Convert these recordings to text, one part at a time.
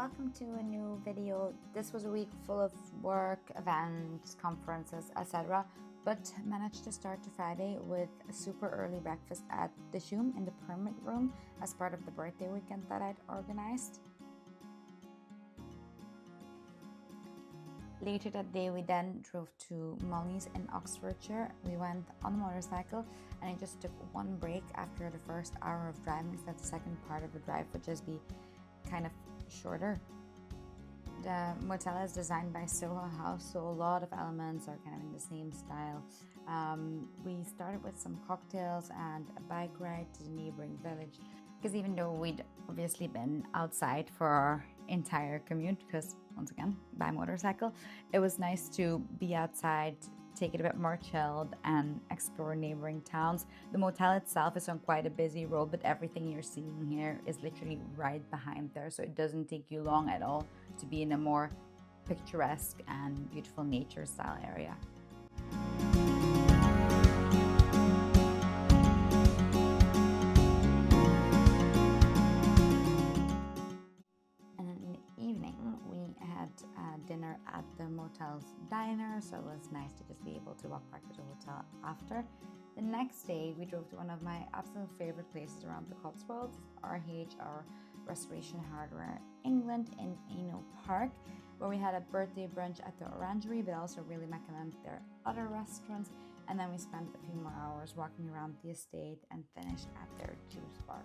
welcome to a new video. This was a week full of work, events, conferences, etc. but managed to start the Friday with a super early breakfast at the Shoom in the permit room as part of the birthday weekend that I'd organised. Later that day we then drove to Molly's in Oxfordshire. We went on a motorcycle and I just took one break after the first hour of driving, so that the second part of the drive would just be kind of shorter. The motel is designed by Soho House, so a lot of elements are kind of in the same style. We started with some cocktails and a bike ride to the neighbouring village, because even though we'd obviously been outside for our entire commute, because once again by motorcycle, it was nice to be outside, take it a bit more chilled and explore neighboring towns. The motel itself is on quite a busy road, but everything you're seeing here is literally right behind there, so it doesn't take you long at all to be in a more picturesque and beautiful nature style area. Dinner at the motel's diner, so it was nice to just be able to walk back to the hotel after. The next day we drove to one of my absolute favorite places around the Cotswolds, RH, or Restoration Hardware England in Eno Park, where we had a birthday brunch at the Orangery, but also really recommend their other restaurants. And then we spent a few more hours walking around the estate and finished at their juice bar.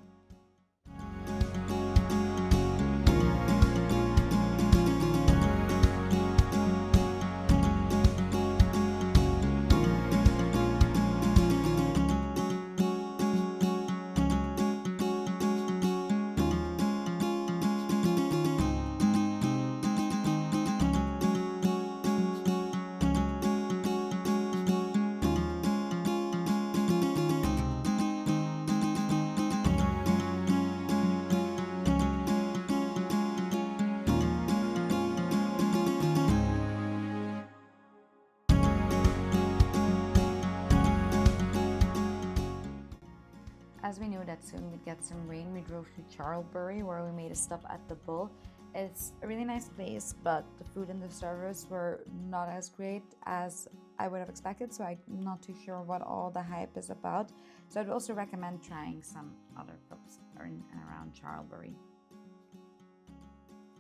As we knew that soon we'd get some rain, we drove to Charlbury, where we made a stop at the Bull. It's a really nice place, but the food and the service were not as great as I would have expected, so I'm not too sure what all the hype is about. So I'd also recommend trying some other pubs in and around Charlbury.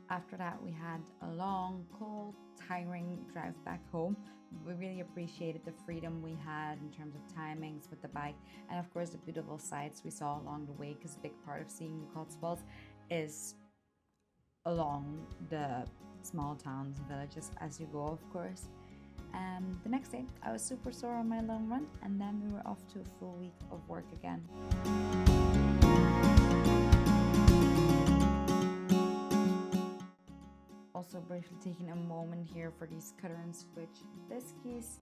After that, we had a long, cold, tiring drive back home. We really appreciated the freedom we had in terms of timings with the bike, and of course the beautiful sights we saw along the way, because a big part of seeing the Cotswolds is along the small towns and villages as you go, of course. The next day I was super sore on my long run, and then we were off to a full week of work again. Also briefly taking a moment here for these cutter and switch biscuits.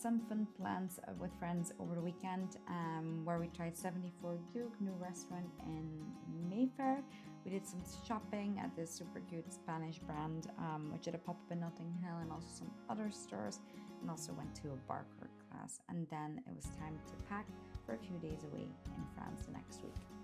Some fun plans with friends over the weekend, where we tried 74 Duke, new restaurant in Mayfair. We did some shopping at this super cute Spanish brand, which had a pop-up in Notting Hill and also some other stores, and also went to a barker class. And then it was time to pack for a few days away in France the next week.